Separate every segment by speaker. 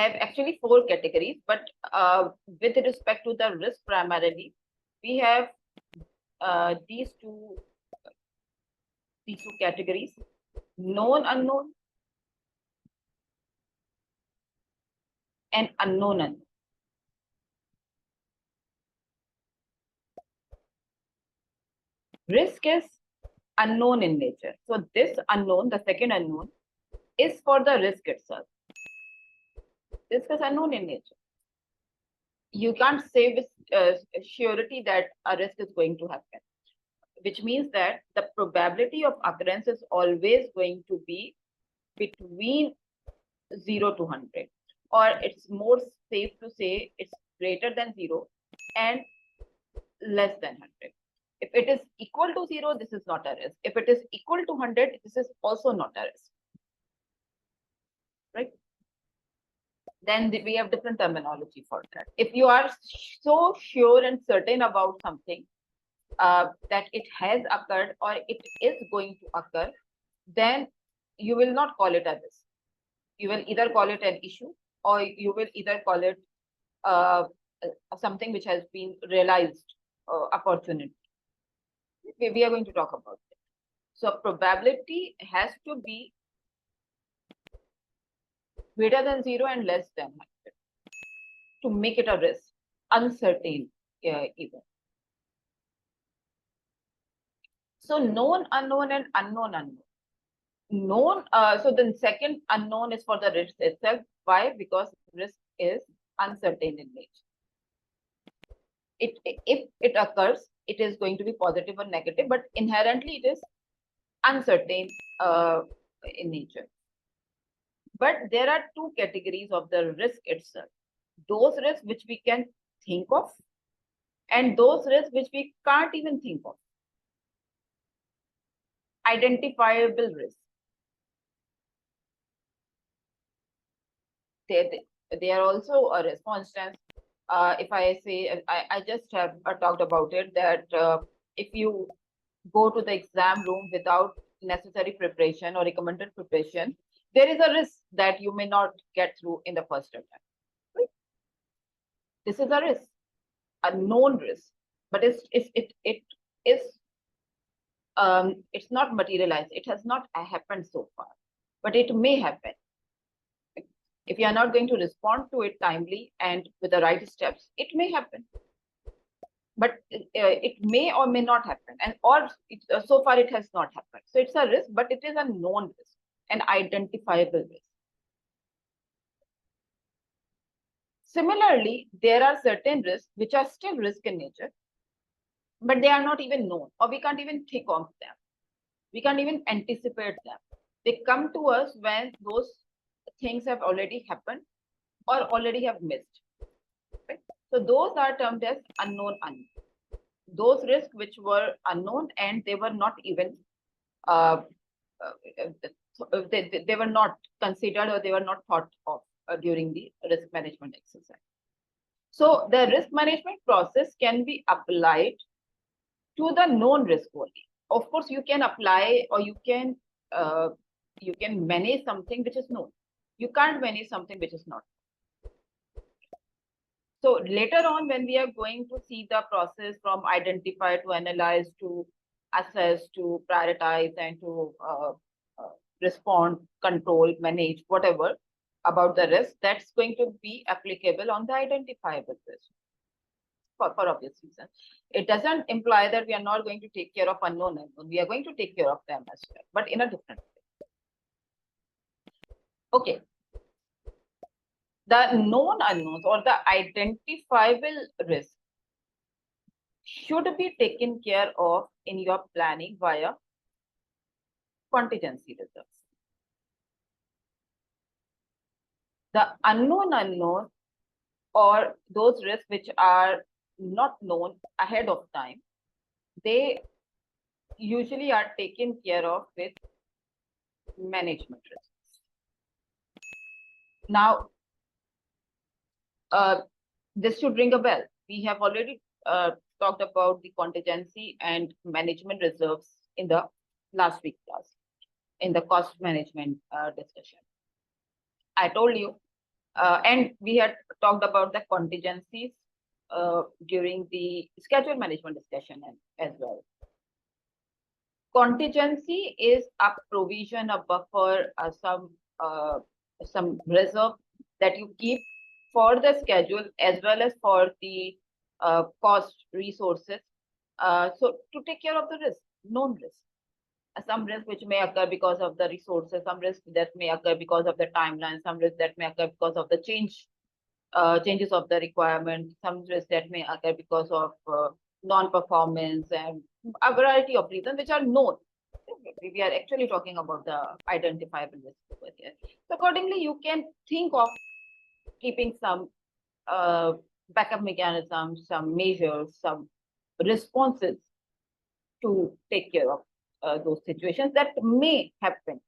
Speaker 1: have actually 4 categories, but with respect to the risk primarily, we have these two categories: known unknown and unknown unknown. Risk is unknown in nature. So this unknown, the second unknown, is for the risk itself. Risk is unknown in nature. You can't say with surety that a risk is going to happen, which means that the probability of occurrence is always going to be between 0 to 100, or it's more safe to say it's greater than 0 and less than 100. If it is equal to 0, this is not a risk. If it is equal to 100, this is also not a risk, right? Then we have different terminology for that. If you are so sure and certain about something that it has occurred or it is going to occur, then you will not call it a risk. You will either call it an issue, or you will either call it something which has been realized opportunity. We are going to talk about it. So probability has to be greater than 0 and less than 100 to make it a risk, uncertain event. So known unknown and unknown unknown. Known, so the second unknown is for the risk itself. Why? Because risk is uncertain in nature. If it occurs, it is going to be positive or negative, but inherently it is uncertain in nature. But there are 2 categories of the risk itself: those risks which we can think of, and those risks which we can't even think of. Identifiable risks. They are also a risk. For instance, if I say, I just have talked about it, that if you go to the exam room without necessary preparation or recommended preparation, there is a risk that you may not get through in the first attempt. Right? This is a risk, a known risk, but it's not materialized. It has not happened so far, but it may happen. If you are not going to respond to it timely and with the right steps, it may happen. But it may or may not happen, and so far it has not happened. So it's a risk, but it is a known risk, an identifiable risk. Similarly, there are certain risks which are still risk in nature, but they are not even known, or we can't even think of them. We can't even anticipate them. They come to us when those things have already happened or already have missed. Right? So those are termed as unknown unknown. Those risks which were unknown and they were not even they were not considered, or they were not thought of during the risk management exercise. So the risk management process can be applied to the known risk only. Of course, you can apply, or you can manage something which is known. You can't manage something which is not. So later on, when we are going to see the process from identify to analyze to assess to prioritize and to respond, control, manage, whatever about the risk, that's going to be applicable on the identifiable risk for obvious reasons. It doesn't imply that we are not going to take care of unknown unknown. We are going to take care of them as well, but in a different way. Okay. The known unknowns or the identifiable risk should be taken care of in your planning via contingency reserves. The unknown unknown, or those risks which are not known ahead of time, they usually are taken care of with management risks. Now, this should ring a bell. We have already talked about the contingency and management reserves in the last week class, in the cost management discussion. I told you And we had talked about the contingencies during the schedule management discussion as well. Contingency is a provision, a buffer, some reserve that you keep for the schedule as well as for the cost resources. So to take care of the risk, known risk. Some risk which may occur because of the resources, some risk that may occur because of the timeline, some risk that may occur because of the changes of the requirement, some risk that may occur because of non-performance, and a variety of reasons which are known. We are actually talking about the identifiable risk over here. So accordingly, you can think of keeping some backup mechanisms, some measures, some responses to take care of those situations that may happen.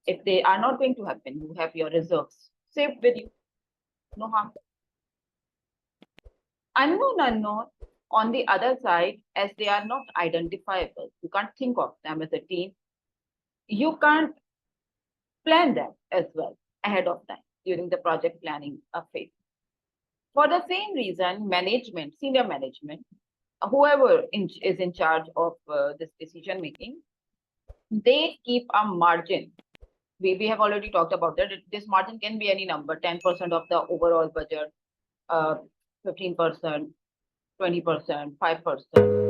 Speaker 1: If they are not going to happen, you have your reserves saved with you. No harm. Unknown. On the other side, as they are not identifiable, you can't think of them as a team. You can't plan them as well ahead of time during the project planning phase. For the same reason, management, senior management, whoever is in charge of this decision making, they keep a margin. We have already talked about that. This margin can be any number, 10% of the overall budget, 15%, 20%, 5%.